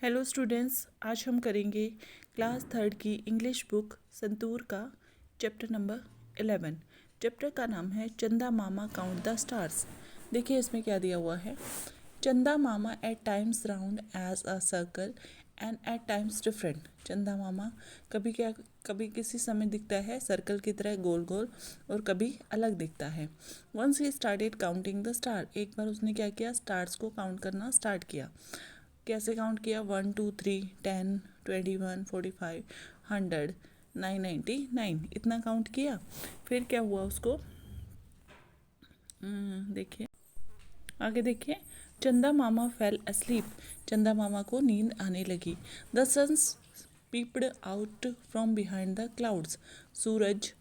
Hello students, आज हम करेंगे क्लास थर्ड की इंग्लिश बुक संतूर का चैप्टर नंबर 11। चैप्टर का नाम है चंदा मामा काउंट द स्टार्स। देखिए इसमें क्या दिया हुआ है। Chanda Mama at times round as a circle and at times different. Chanda Mama कभी किसी समय दिखता है सर्कल की तरह गोल गोल और कभी अलग दिखता है। Once he started counting the star, एक बार उसने क्या किया, स्टार्स को काउंट करना स्टार्ट किया। कैसे काउंट किया? 1 2 3 10 21 45 100 999 इतना काउंट किया। फिर क्या हुआ उसको, देखिए आगे देखिए। चंदा मामा फेल अस्लीप, चंदा मामा को नींद आने लगी। The suns peeped out from behind the clouds, सूरज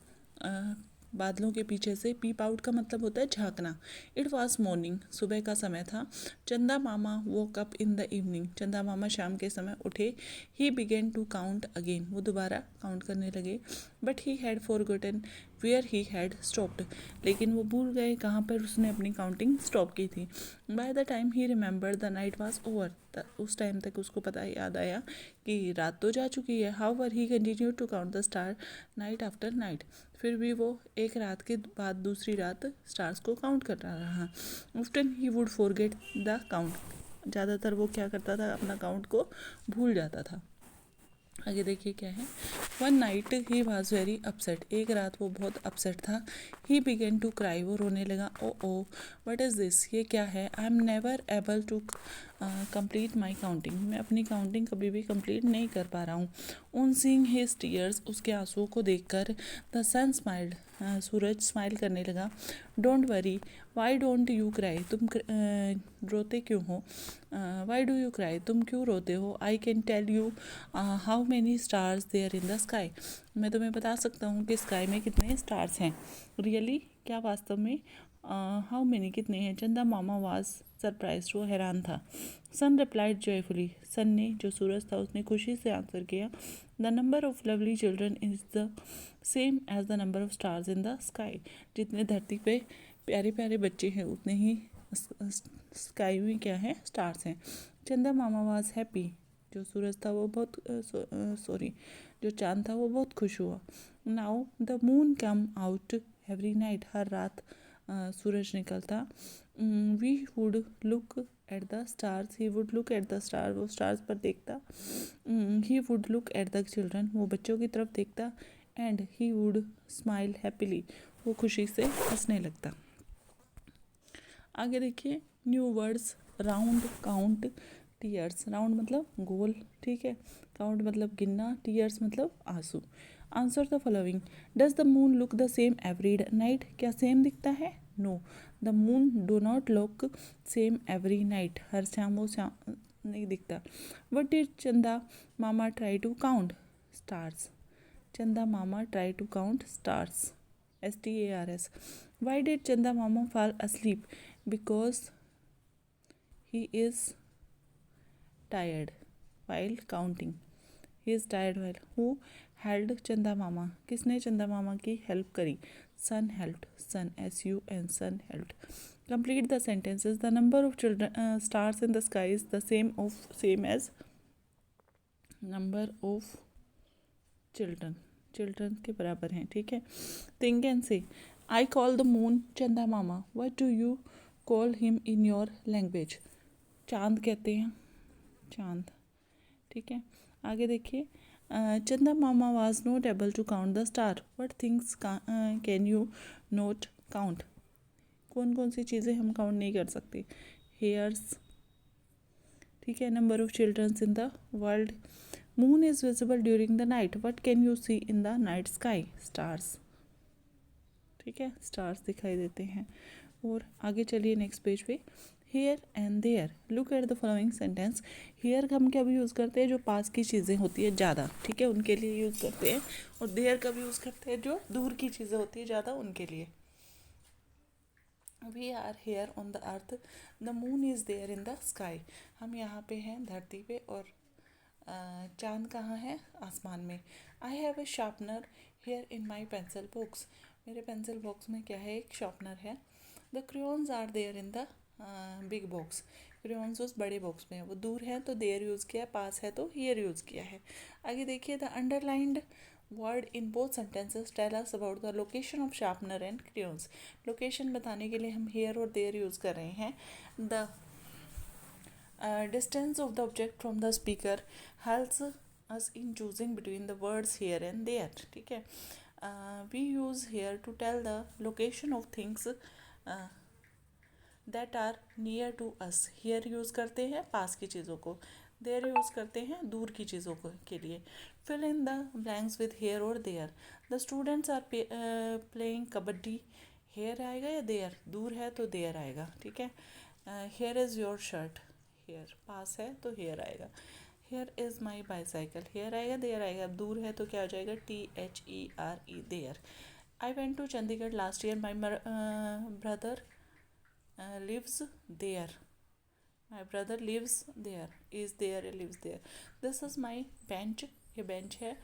बादलों के पीछे से, पीप आउट का मतलब होता है झांकना। इट वॉज मॉर्निंग, सुबह का समय था। Chanda Mama woke up in the evening, Chanda Mama शाम के समय उठे। He began to count again, वो दोबारा काउंट करने लगे। But he had forgotten where he had stopped, लेकिन वो भूल गए कहाँ पर उसने अपनी काउंटिंग स्टॉप की थी। By the time he remember the night was over, उस टाइम तक उसको याद आया कि रात तो जा चुकी है। However he continue to count the star night after night, फिर भी वो एक रात के बाद दूसरी रात स्टार्स को काउंट कर रहा। Often he would forget the count, ज़्यादातर वो क्या करता था, अपना काउंट को भूल जाता था। आगे देखिए क्या है। One night he was very upset, एक रात वो बहुत अपसेट था। ही बिगेन टू क्राई, वो रोने लगा। ओ वट इज़ दिस, ये क्या है। I am never able to complete my counting, मैं अपनी काउंटिंग कभी भी कंप्लीट नहीं कर पा रहा हूँ। ऑन सीइंग हिज टीयर्स, उसके आंसुओं को देखकर, द सन स्माइल्ड, सूरज स्माइल करने लगा। Don't worry, why don't you cry, तुम रोते क्यों हो। वाई डू यू क्राई, तुम क्यों रोते हो। I can tell you how many stars there in the sky, मैं तुम्हें बता सकता हूँ कि स्काई में कितने स्टार्स हैं। रियली, क्या वास्तव में। हाउ मैनी, कितने हैं। चंदा मामा वाज सरप्राइज, वो हैरान था। सन रिप्लाइड जॉयफुली, सन ने, जो सूरज था, उसने खुशी से आंसर किया। The number of lovely children is the same as the number of stars in the sky, जितने धरती पे प्यारे प्यारे बच्चे हैं उतने ही स्काई में क्या है, स्टार्स हैं। चंदा मामा वाज हैप्पी, जो सूरज था वो बहुत सॉरी जो चांद था वो बहुत खुश हुआ। Now the moon come out every night, हर रात सूरज निकलता। We would look at the stars, he would look at the star, वो स्टार्स पर देखता। He would look at the children, वो बच्चों की तरफ देखता। And he would smile happily, वो खुशी से हंसने लगता। आगे देखिए new words. Round, count, tears. Round मतलब गोल, ठीक है। काउंट मतलब गिनना, टीयर्स मतलब आंसू। Answer the following. Does the moon look the same every night, क्या सेम दिखता है। No, the moon do not look same every night, हर शाम वो नहीं दिखता। What did Chanda Mama try to count stars, Chanda Mama try to count stars, STARS. Why did Chanda Mama fall asleep? Because he is tired while counting. He is tired while. Who helped Chanda Mama? किसने चंदा मामा की help करी? Sun helped. Sun, SUN, sun helped. Complete the sentences. The number of children stars in the sky is the same as number of children. Children के बराबर हैं, ठीक है। Think and say. I call the moon चंदा मामा. What do you call him in your language? चांद कहते हैं, चांद, ठीक है। आगे देखिए। चंदा मामा was not able to count the star. What things can you not count? कौन कौन सी चीज़ें हम काउंट नहीं कर सकते। Hairs, ठीक है। Number of childrens in the world. Moon is visible during the night, what can you see in the night sky, stars, ठीक है, स्टार्स दिखाई देते हैं। और आगे चलिए नेक्स्ट पेज पे। Here and there, look at the following sentence. Here हम कब यूज़ करते हैं, जो पास की चीज़ें होती है ज़्यादा, ठीक है, उनके लिए यूज़ करते हैं। और देयर कब यूज़ करते हैं, जो दूर की चीज़ें होती है ज़्यादा, उनके लिए। We are here on the earth, the moon is there in the sky, हम यहाँ पे हैं धरती पे और चांद कहाँ है, आसमान में। I have a sharpener here in my pencil box, मेरे पेंसिल बॉक्स में क्या है, एक शार्पनर है। The crayons are there in the big box, crayons उस बड़े बॉक्स में है, वो दूर है तो देयर यूज़ किया है, पास है तो हियर यूज़ किया है। आगे देखिए, the underlined word in both sentences tell us about the location of sharpener and crayons. Location बताने के लिए हम हियर और देयर यूज़ कर रहे हैं। The distance of the object from the speaker helps us in choosing between the words here and there, ठीक है। we use here to tell the location of things that are near to us। here use करते हैं पास की चीज़ों को, there use करते हैं दूर की चीज़ों को के लिए। fill in the blanks with here और there। the students are playing kabaddi, here आएगा या there, दूर है तो there आएगा, ठीक है। here is your shirt, here पास है तो हेयर आएगा। Here is my bicycle, here आएगा देयर आएगा, दूर है तो क्या हो जाएगा, THERE there. I went to Chandigarh last year, my brother lives there, my brother lives there, is there lives there. This is my bench, ये बेंच है।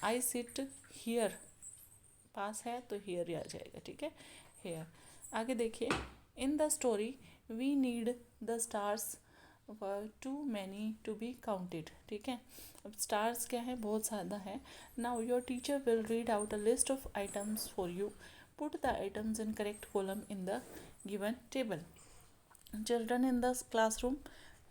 आई सिट हियर, पास है तो हियर आ जाएगा, ठीक है, हेयर। आगे देखिए, in the story we need the stars were too many to be counted, ठीक है। अब स्टार्स क्या है, बहुत ज़्यादा है। Now your teacher will read out a list of items for you, put the items in correct column in the given table. Children in the classroom,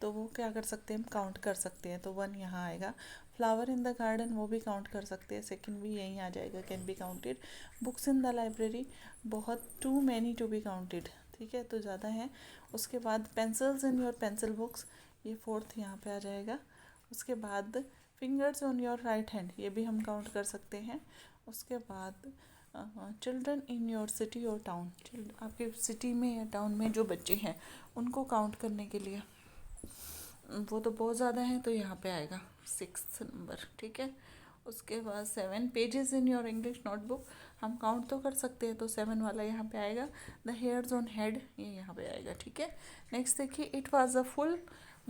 तो वो क्या कर सकते हैं, हम काउंट कर सकते हैं, तो 1 यहाँ आएगा। फ्लावर इन द गार्डन, वो भी काउंट कर सकते हैं, सेकंड भी यहीं आ जाएगा, can be counted. Books in the library, बहुत, too many to be counted, ठीक है, तो ज़्यादा है। उसके बाद pencils in your pencil books, ये 4th यहाँ पे आ जाएगा। उसके बाद fingers on your right hand, ये भी हम काउंट कर सकते हैं। उसके बाद चिल्ड्रन इन योर सिटी और टाउन, आपके सिटी में या टाउन में जो बच्चे हैं उनको काउंट करने के लिए, वो तो बहुत ज़्यादा है तो यहाँ पे आएगा 6th नंबर, ठीक है। उसके बाद 7 pages in your English notebook, हम काउंट तो कर सकते हैं तो 7 वाला यहाँ पे आएगा। द हेयर्स ऑन हेड, ये यहाँ पे आएगा, ठीक है। नेक्स्ट देखिए, it was a full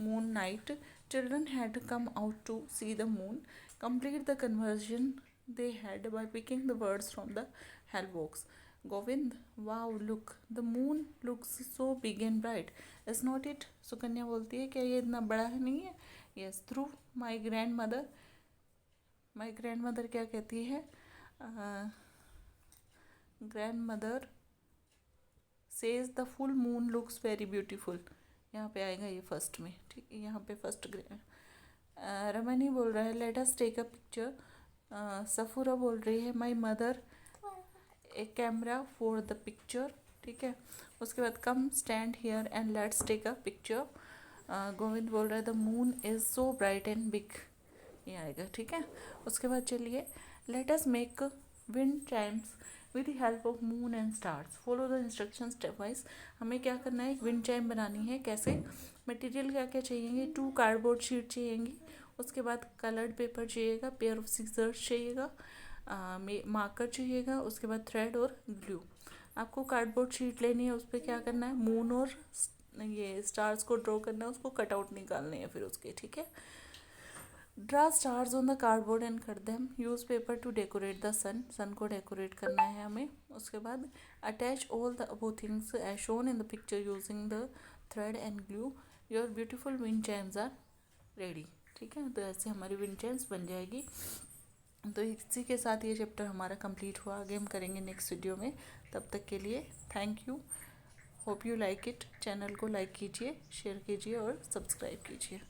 moon night, children had come out to see the moon, complete the conversion they had by picking the words from the help box. Govind, wow, look, the moon looks so big and bright, is not it? Sukanya बोलती है क्या ये इतना बड़ा है, नहीं है? Yes, through my grandmother, my grandmother क्या कहती है, grandmother says the full moon looks very beautiful, यहाँ पे आएगा ये फर्स्ट में, ठीक है, यहाँ पे फर्स्ट। रमनी बोल रहा है let us take a picture. Safura बोल रही है my mother a camera for the picture, ठीक है। उसके बाद come stand here and let's take a picture. Govind बोल रहा है the moon is so bright and big, ये आएगा, ठीक है। उसके बाद चलिए, let us make wind chimes with the help of moon and stars, follow the instruction step wise. हमें क्या करना है, एक विंड चाइम बनानी है, कैसे, मटेरियल क्या क्या चाहिएंगे, 2 कार्डबोर्ड शीट चाहिएंगी। उसके बाद कलर्ड पेपर चाहिएगा, पेयर ऑफ सीजर्स चाहिएगा, मार्कर चाहिएगा। उसके बाद थ्रेड और ग्लू। आपको कार्डबोर्ड शीट लेनी है, उस पर क्या करना है, मून और ये स्टार्स को ड्रॉ करना है, उसको कटआउट निकालने हैं फिर उसके, ठीक है। Draw stars on the cardboard and cut them, use paper to decorate the sun, sun को डेकोरेट करना है हमें। उसके बाद attach all the above things as shown in the picture using the thread and glue, your beautiful wind chimes are ready, ठीक है। तो ऐसे हमारी विंड चाइम्स बन जाएगी। तो इसी के साथ ये चैप्टर हमारा कंप्लीट हुआ, आगे हम करेंगे नेक्स्ट वीडियो में। तब तक के लिए thank you, hope you like it. Channel को लाइक कीजिए, शेयर कीजिए और सब्सक्राइब कीजिए।